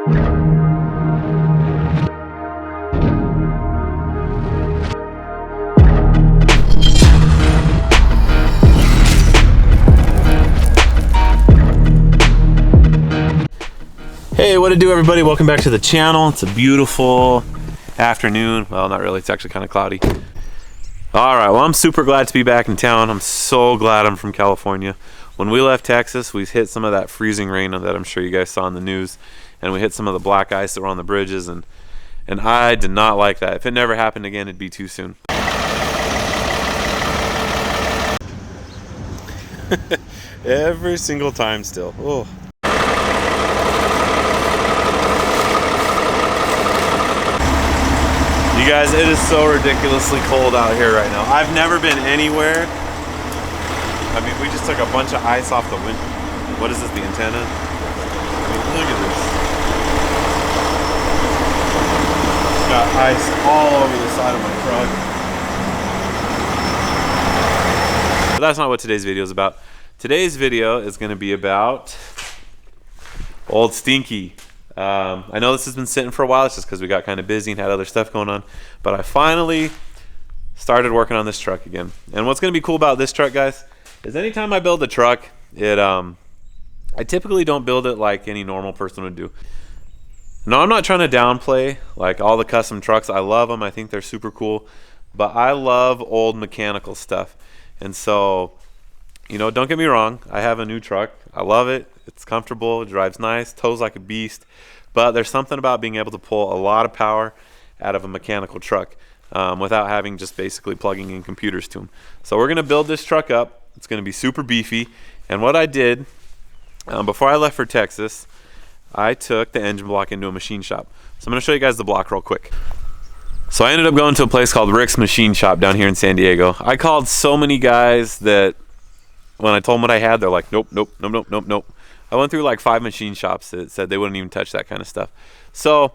Hey, what to do, everybody? Welcome back to the channel. It's a beautiful afternoon. Well, not really. It's actually kind of cloudy. All right, well, I'm super glad to be back in town. I'm so glad I'm from California. When we left Texas, we hit some of that freezing rain that I'm sure you guys saw in the news, and we hit some of the black ice that were on the bridges, and I did not like that. If it never happened again, it'd be too soon. Every single time still. Oh. You guys, it is so ridiculously cold out here right now. I've never been anywhere. I mean, we just took a bunch of ice off the window. What is this, the antenna? I mean, look at this. It's got ice all over the side of my truck. But that's not what today's video is about. Today's video is going to be about old Stinky. I know this has been sitting for a while. It's just because we got kind of busy and had other stuff going on, but I finally started working on this truck again. And what's going to be cool about this truck, guys, is anytime I build a truck, I typically don't build it like any normal person would do. No, I'm not trying to downplay like all the custom trucks. I love them. I think they're super cool, but I love old mechanical stuff. And so, you know, don't get me wrong, I have a new truck. I love it. It's comfortable, it drives nice, tows like a beast. But there's something about being able to pull a lot of power out of a mechanical truck without having just basically plugging in computers to them. So we're gonna build this truck up. It's gonna be super beefy. And what I did, before I left for Texas, I took the engine block into a machine shop. So I'm gonna show you guys the block real quick. So I ended up going to a place called Rick's Machine Shop down here in San Diego. I called so many guys that when I told them what I had, they're like, nope, nope, nope, nope, nope, nope. I went through like 5 machine shops that said they wouldn't even touch that kind of stuff. So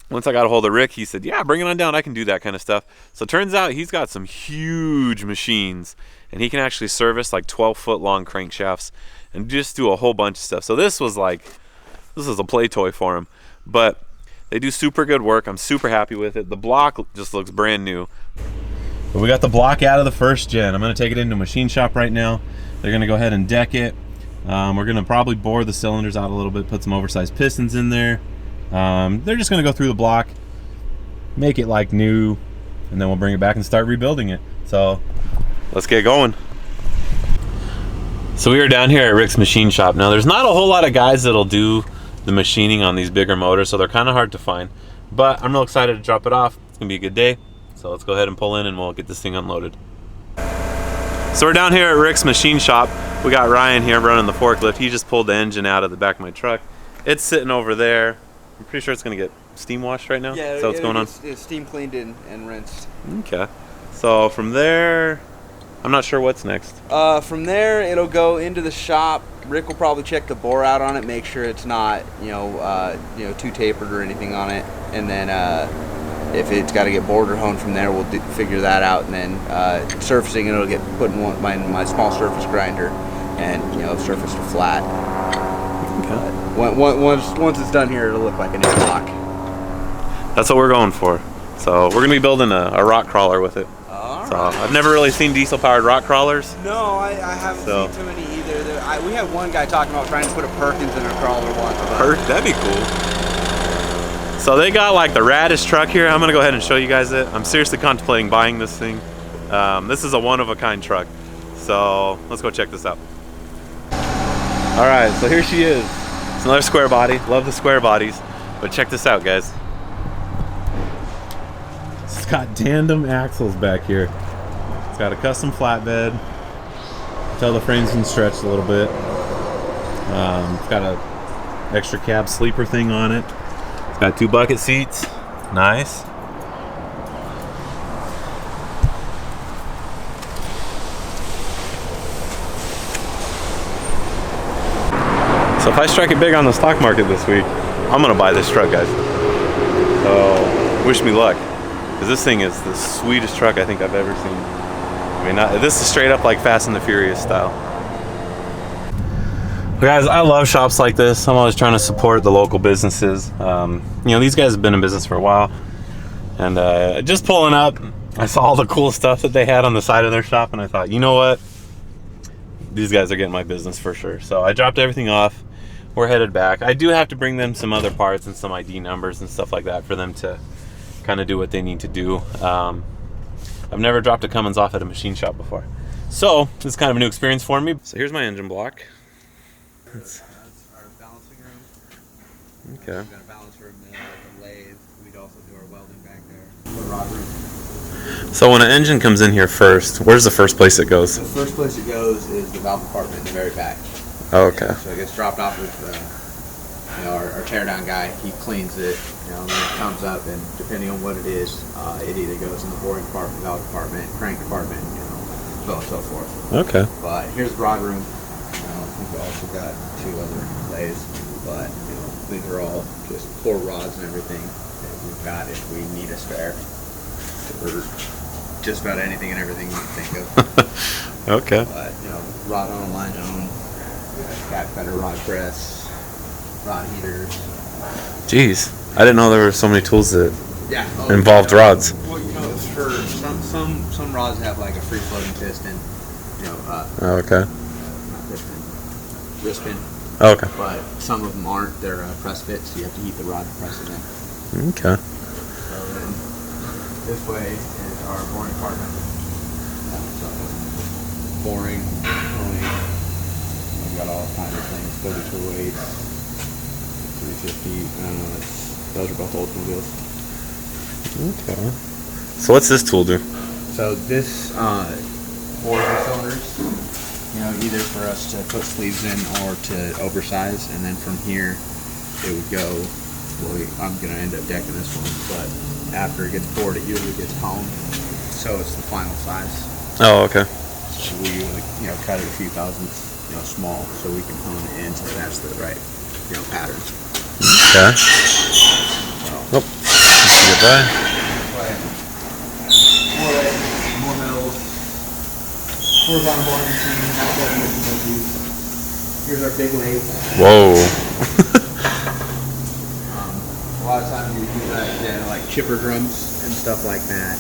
once I got a hold of Rick, he said, yeah, bring it on down. I can do that kind of stuff. So it turns out he's got some huge machines, and he can actually service like 12-foot long crankshafts and just do a whole bunch of stuff. So this was a play toy for him, but they do super good work. I'm super happy with it. The block just looks brand new. But we got the block out of the first gen. I'm gonna take it into a machine shop right now. They're gonna go ahead and deck it. We're gonna probably bore the cylinders out a little bit, put some oversized pistons in there. They're just gonna go through the block, make it like new, and then we'll bring it back and start rebuilding it. So let's get going. So we are down here at Rick's Machine Shop. Now there's not a whole lot of guys that'll do the machining on these bigger motors, so they're kind of hard to find, but I'm real excited to drop it off. It's gonna be a good day. So let's go ahead and pull in and we'll get this thing unloaded. So we're down here at Rick's Machine Shop. We got Ryan here running the forklift. He just pulled the engine out of the back of my truck. It's sitting over there. I'm pretty sure it's gonna get steam washed right now. Yeah, so what's going on? It's steam cleaned and rinsed. Okay. So from there, I'm not sure what's next. From there, it'll go into the shop. Rick will probably check the bore out on it, make sure it's not, too tapered or anything on it, and then if it's got to get bored or honed from there, we'll figure that out, and then surfacing it'll get put in my small surface grinder, and surface to flat. Okay. Once it's done here, it'll look like a new block. That's what we're going for. So we're gonna be building a rock crawler with it. So I've never really seen diesel-powered rock crawlers. No, I haven't seen too many either. We had one guy talking about trying to put a Perkins in a crawler once. That'd be cool. So they got like the raddest truck here. I'm gonna go ahead and show you guys it. I'm seriously contemplating buying this thing. This is a one-of-a-kind truck. So let's go check this out. All right, so here she is. It's another square body. Love the square bodies. But check this out, guys. It's got tandem axles back here. It's got a custom flatbed. Tell the frame's been stretched a little bit. It's got a extra cab sleeper thing on it. It's got 2 bucket seats. Nice. So if I strike it big on the stock market this week, I'm gonna buy this truck, guys. So wish me luck, because this thing is the sweetest truck I think I've ever seen. I mean, this is straight up like Fast and the Furious style. Guys, I love shops like this. I'm always trying to support the local businesses. You know, these guys have been in business for a while, and just pulling up, I saw all the cool stuff that they had on the side of their shop, and I thought, you know what? These guys are getting my business for sure. So I dropped everything off. We're headed back. I do have to bring them some other parts and some ID numbers and stuff like that for them to kind of do what they need to do. I've never dropped a Cummins off at a machine shop before, so this is kind of a new experience for me. So here's my engine block. That's our balancing room. Okay. We've got a balancer room there, like a lathe. We'd also do our welding back there. The rod room. So when an engine comes in here first, where's the first place it goes? The first place it goes is the valve compartment in the very back. Oh, okay. So it gets dropped off with our teardown guy. He cleans it, and then it comes up, and depending on what it is, it either goes in the boring department, valve department, crank department, so on and so forth. Okay. But here's the rod room. I think we also got 2 other lathes, but these are all just core rods and everything that we've got if we need a spare for just about anything and everything you can think of. Okay. But rod on, line on, cat cutter, rod press, rod heaters. Jeez, I didn't know there were so many tools that Yeah. involved rods. Well, it's for some rods have like a free floating piston. Okay. Not piston, wrist pin. Okay. But some of them aren't. They're press fit, so you have to heat the rod to press it in. Okay. So then this way is our boring department. So boring, pulling. We've got all kinds of things. 3208, 350. Those are both Oldsmobiles. Okay. So what's this tool do? So this bores the cylinders. Either for us to put sleeves in or to oversize, and then from here it would go. Well, I'm gonna end up decking this one, but after it gets bored, it usually gets honed, so it's the final size. Oh, okay. So we usually, cut it a few thousandths, small, so we can hone it in so that's the right, pattern. Okay. So, Goodbye. more metals. Horizontal boring machine. Here's our big lathe. Whoa. A lot of times we do that, like chipper drums and stuff like that.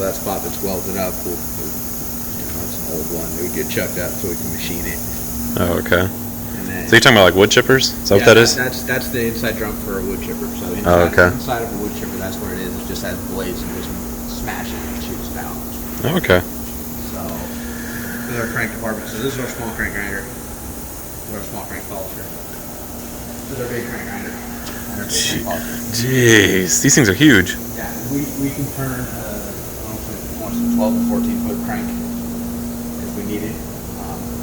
That spot that's welded up, that's an old one. It would get chucked up so we can machine it. Oh, okay. And then, So you're talking about like wood chippers? Is that what that is? That's the inside drum for a wood chipper. So inside of a wood chipper, that's where it is. It just has blades and just smash it and it shoots down. Okay. So this is our crank department. So this is our small crank grinder. This is our small crank polisher. This is our big crank grinder. And our big crank polisher. Jeez, these things are huge. Yeah, we can turn 12 or 14 foot crank if we need it.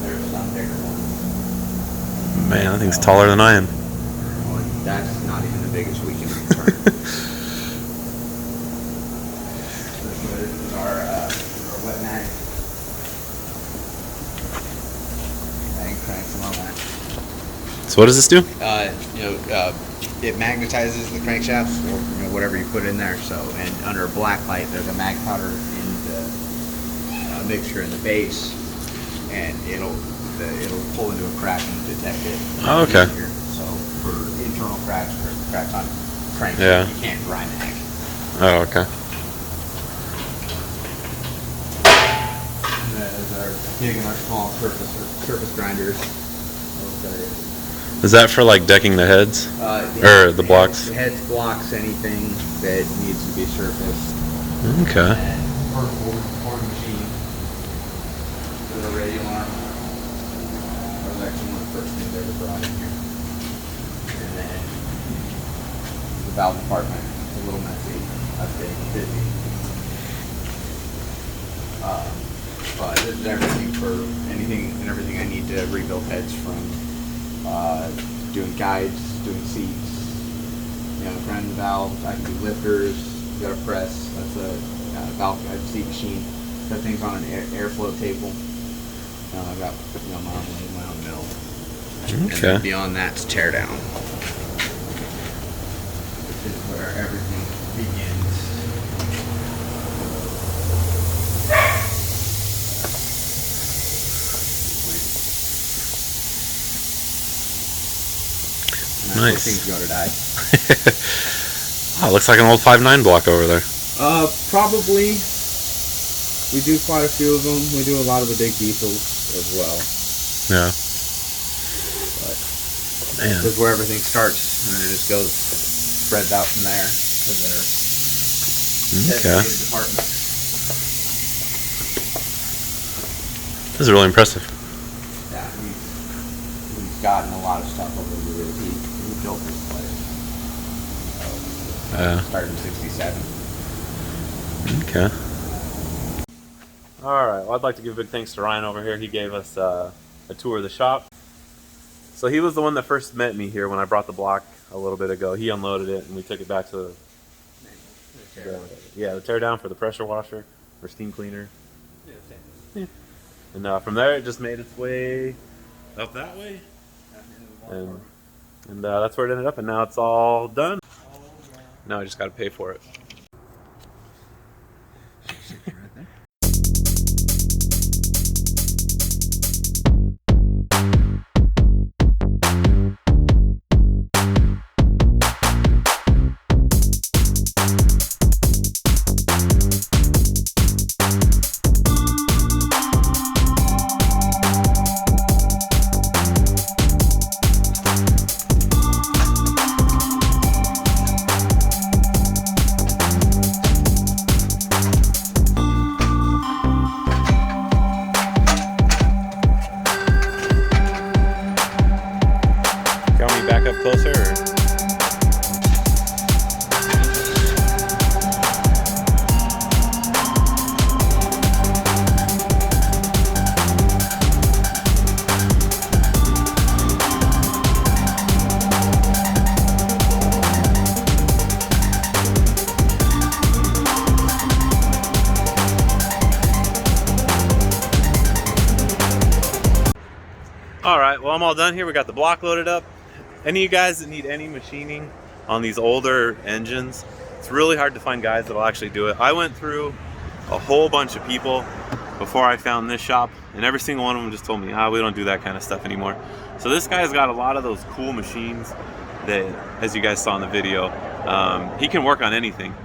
There's some bigger ones. Man, that thing's taller than I am. Well, that's not even the biggest we can turn. This is our wet mag. Mag cranks and all that. So what does this do? It magnetizes the crankshafts or whatever you put in there. So, and under a black light, there's a mag powder in the mixture in the base, and it'll pull into a crack and detect it. Oh, okay. Easier. So for internal cracks or cracks on crank, you can't dry mag. Oh, okay. And that is our big and our small surface grinders. Is that for like decking the heads? Or the blocks? Heads, blocks, anything that needs to be surfaced. Okay. And vertical pouring machine. There's a radial arm. That was actually one of the first things I ever brought in here. And then the valve department. It's a little messy. I've been busy. But this is everything for anything and everything I need to rebuild heads from. Doing guides, doing seats, grinding valves. I can do lifters. You got a press. That's a valve guide seat machine. That thing's on an airflow table. I've got my own mill. Okay. And then beyond that's tear down. This is where everything begins. Nice. Things go to die. Oh, looks like an old 5.9 block over there. Probably. We do quite a few of them. We do a lot of the big diesels as well. Yeah. But Man. this is where everything starts, and then it just goes, spreads out from there to their designated department. This is really impressive. Yeah, we've gotten a lot of stuff over the years. He built this place. So, started in '67. Okay. All right. Well, I'd like to give a big thanks to Ryan over here. He gave us a tour of the shop. So he was the one that first met me here when I brought the block a little bit ago. He unloaded it, and we took it back to the tear down for the pressure washer or steam cleaner. Yeah. And from there, it just made its way up that way, and that's where it ended up. And now it's all done. Now I just got to pay for it. Back up closer? All right, well, I'm all done here. We got the block loaded up. Any of you guys that need any machining on these older engines, it's really hard to find guys that'll actually do it. I went through a whole bunch of people before I found this shop, and every single one of them just told me, we don't do that kind of stuff anymore. So this guy's got a lot of those cool machines that, as you guys saw in the video, he can work on anything.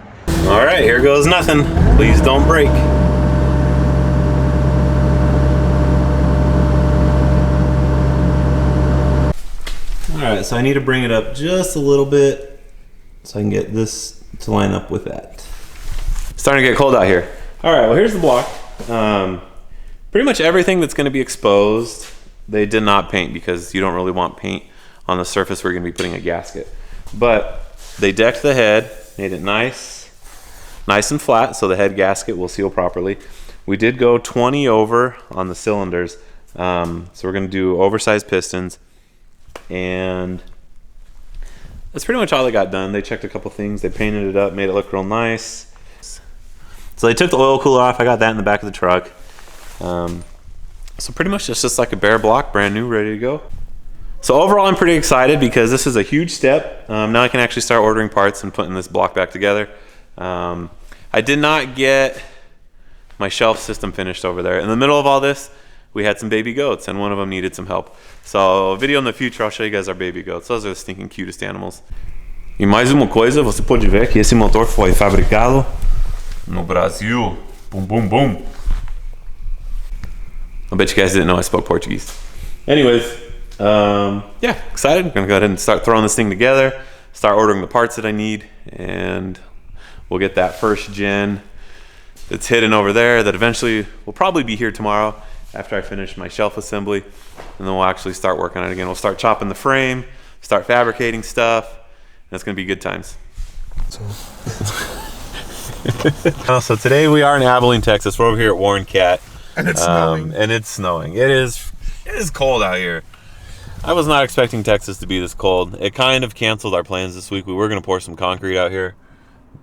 All right, here goes nothing. Please don't break. Alright, so I need to bring it up just a little bit so I can get this to line up with that. It's starting to get cold out here. Alright, well here's the block. Pretty much everything that's going to be exposed, they did not paint because you don't really want paint on the surface where you're going to be putting a gasket. But they decked the head, made it nice and flat so the head gasket will seal properly. We did go 20 over on the cylinders, so we're going to do oversized pistons. And that's pretty much all they got done. They checked a couple things, they painted it up, made it look real nice. So they took the oil cooler off. I got that in the back of the truck. So pretty much it's just like a bare block, brand new, ready to go. So overall I'm pretty excited because this is a huge step. Now I can actually start ordering parts and putting this block back together. I did not get my shelf system finished over there. In the middle of all this, we had some baby goats and one of them needed some help. So a video in the future, I'll show you guys our baby goats. Those are the stinking cutest animals. E mais uma coisa, você pode ver que esse motor foi fabricado no Brasil. Boom, boom, boom. I bet you guys didn't know I spoke Portuguese. Anyways, yeah, excited. I'm gonna go ahead and start throwing this thing together, start ordering the parts that I need, and we'll get that first gen that's hidden over there that eventually will probably be here tomorrow after I finish my shelf assembly, and then we'll actually start working on it again. We'll start chopping the frame, start fabricating stuff, and it's gonna be good times. So today we are in Abilene, Texas. We're over here at Warren Cat. And it's snowing. And it's snowing. It is cold out here. I was not expecting Texas to be this cold. It kind of canceled our plans this week. We were gonna pour some concrete out here,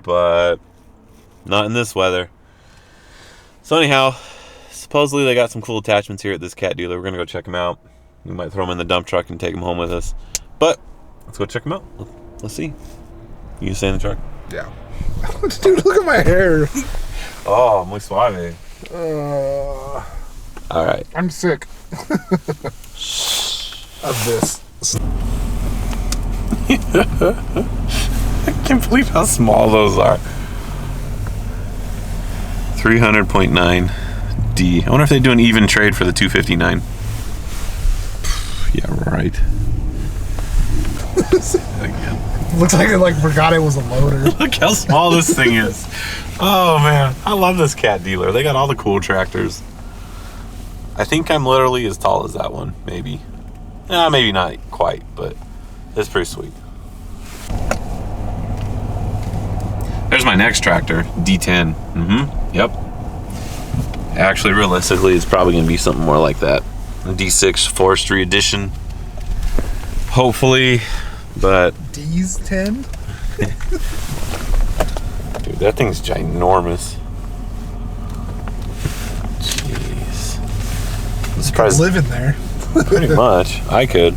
but not in this weather. So anyhow, supposedly they got some cool attachments here at this cat dealer. We're gonna go check them out. We might throw them in the dump truck and take them home with us. But let's go check them out. Let's see. You can stay in the truck. Yeah. Dude, look at my hair. Oh, muy suave. All right. I'm sick of this. I can't believe how small those are. 300.9 D. I wonder if they do an even trade for the 259. Yeah, right. Say that again. Looks like it forgot it was a loader. Look how small this thing is. Oh man, I love this cat dealer. They got all the cool tractors. I think I'm literally as tall as that one, maybe. Maybe not quite, but it's pretty sweet. There's my next tractor, D10. Yep. Actually, realistically, it's probably gonna be something more like that. A D6 Forestry Edition. Hopefully, but D's 10? dude, that thing's ginormous. Jeez. I'm surprised. Live in there. Pretty much. I could.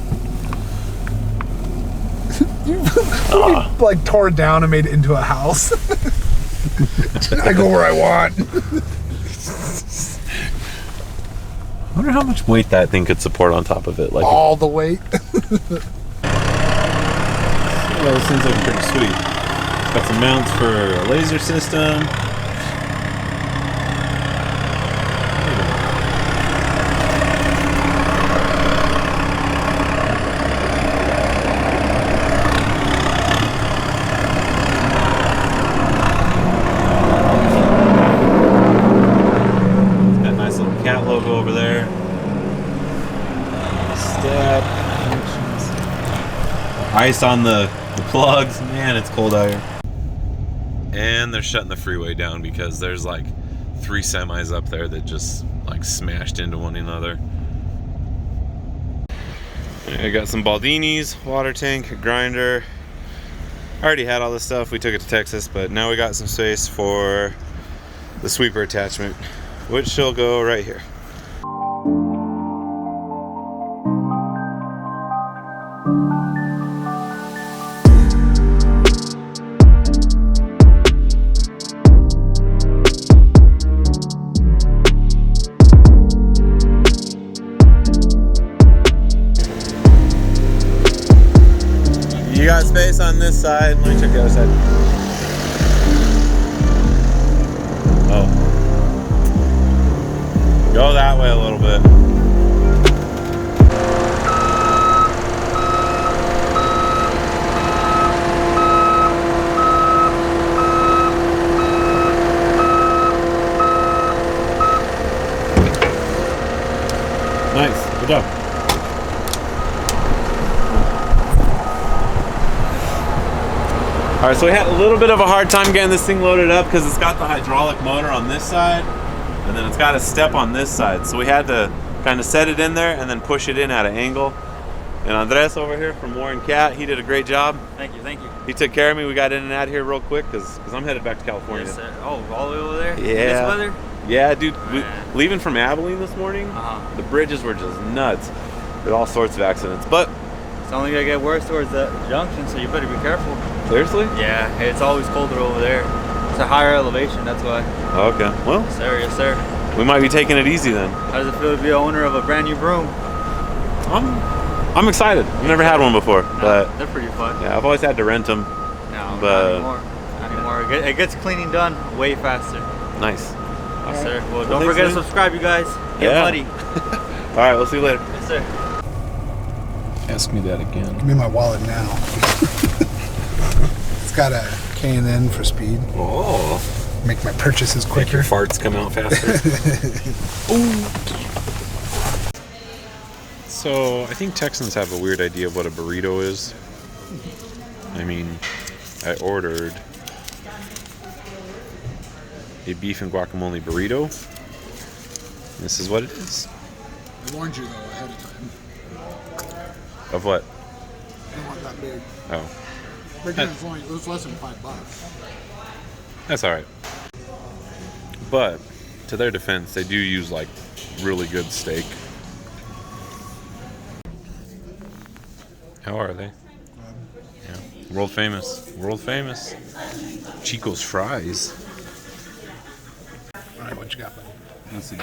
You tore it down and made it into a house. I go where I want. I wonder how much weight that thing could support on top of it. Like all the weight. well, this thing's looking pretty sweet. It's got some mounts for a laser system. Cat logo over there. Step. Ice on the plugs. Man, it's cold out here. And they're shutting the freeway down because there's like 3 semis up there that just like smashed into one another. I got some Baldinis, water tank, grinder. I already had all this stuff. We took it to Texas, but now we got some space for the sweeper attachment, which shall go right here. You got space on this side. Let me check the other side. Oh. Go that way a little bit. Nice. Good job. All right, so we had a little bit of a hard time getting this thing loaded up because it's got the hydraulic motor on this side, and then it's got a step on this side. So we had to kind of set it in there and then push it in at an angle. And Andres over here from Warren Cat, he did a great job. Thank you, thank you. He took care of me. We got in and out of here real quick because I'm headed back to California. Yes, sir. Oh, all the way over there? Yeah. This weather? Yeah, dude. Leaving from Abilene this morning, the bridges were just nuts. With all sorts of accidents. But It's only gonna get worse towards the junction, so you better be careful. seriously? Yeah, it's always colder over there. It's a higher elevation, that's why. Okay. Well, Yes, sir, yes, sir. we might be taking it easy then. How does it feel to be the owner of a brand new broom? I'm excited. I've never had one before, but they're pretty fun. yeah, I've always had to rent them. No, but not anymore. Not anymore. It gets cleaning done way faster. Nice. Yes, sir. Well, Well, don't thanks, forget to man. subscribe, you guys. Get Yeah. muddy. All right, we'll see you later. Yes, sir. Ask me that again. Give me my wallet now. It's got a K&N for speed. Oh, Make my purchases make quicker. your farts come out faster. So I think Texans have a weird idea of what a burrito is. I mean, I ordered a beef and guacamole burrito. This is what it is. I warned you though ahead of time. Of what? I don't want that big. Oh, It was less than $5. that's all right. But to their defense, they do use like really good steak. How are they? Yeah, world famous. World famous. Chico's fries. All right, what you got, buddy? Let's see.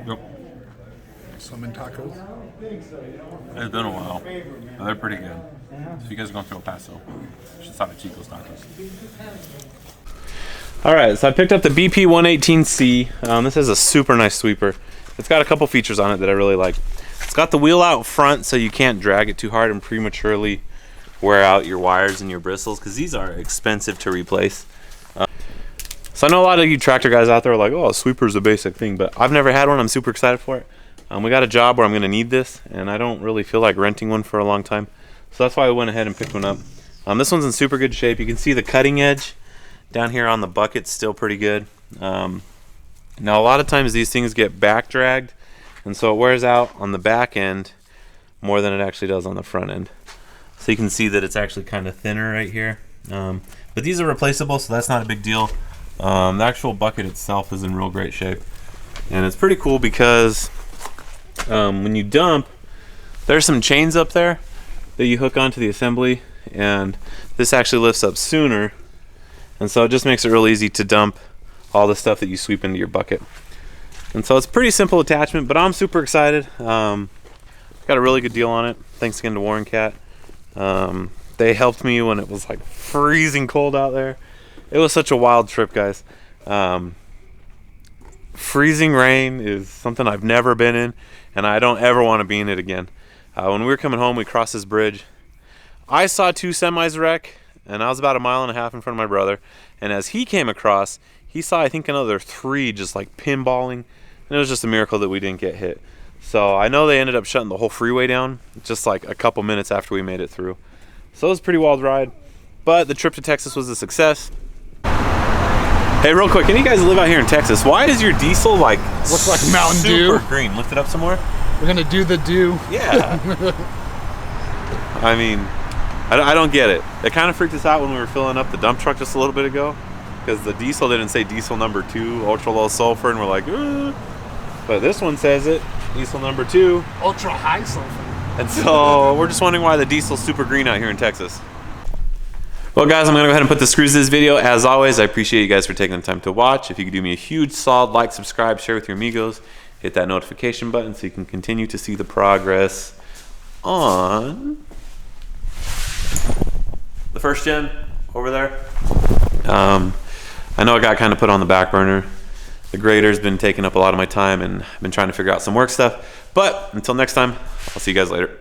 Yep. Swimming tacos. It's been a while. But they're pretty good. If you guys are going to El Paso, you should stop at Chico's Tacos. Alright, so I picked up the BP 118C. This is a super nice sweeper. It's got a couple features on it that I really like. It's got the wheel out front so you can't drag it too hard and prematurely wear out your wires and your bristles, because these are expensive to replace. So I know a lot of you tractor guys out there are like, oh, a sweeper's a basic thing, but I've never had one. I'm super excited for it. We got a job where I'm going to need this, and I don't really feel like renting one for a long time. So that's why I went ahead and picked one up. This one's in super good shape. You can see the cutting edge down here on the bucket's still pretty good. Now a lot of times these things get back dragged, and so it wears out on the back end more than it actually does on the front end. So you can see that it's actually kind of thinner right here. But these are replaceable, so that's not a big deal. The actual bucket itself is in real great shape. And it's pretty cool because when you dump, there's some chains up there that you hook onto the assembly, and this actually lifts up sooner. And so it just makes it real easy to dump all the stuff that you sweep into your bucket. And so it's a pretty simple attachment, but I'm super excited. Got a really good deal on it. Thanks again to Warren Cat. They helped me when it was like freezing cold out there. It was such a wild trip, guys. Freezing rain is something I've never been in, and I don't ever want to be in it again. When we were coming home, we crossed this bridge. I saw 2 semis wreck, and I was about 1.5 miles in front of my brother. And as he came across, he saw, I think, another 3 just like pinballing. And it was just a miracle that we didn't get hit. So I know they ended up shutting the whole freeway down just like a couple minutes after we made it through. So it was a pretty wild ride. But the trip to Texas was a success. Hey, real quick, any of you guys live out here in Texas? Why is your diesel like Looks like Mountain Dew. super green? Lift it up some more. We're gonna do the dew. Yeah. I mean, I don't get it. It kind of freaked us out when we were filling up the dump truck just a little bit ago, because the diesel didn't say diesel number 2, ultra low sulfur, and we're like, ugh. But this one says it, diesel number 2. Ultra high sulfur. And so we're just wondering why the diesel's super green out here in Texas. Well, guys, I'm going to go ahead and put the screws to this video. As always, I appreciate you guys for taking the time to watch. If you could do me a huge solid, like, subscribe, share with your amigos, hit that notification button so you can continue to see the progress on the first gen over there. I know I got kind of put on the back burner. The grader's been taking up a lot of my time, and I've been trying to figure out some work stuff. But until next time, I'll see you guys later.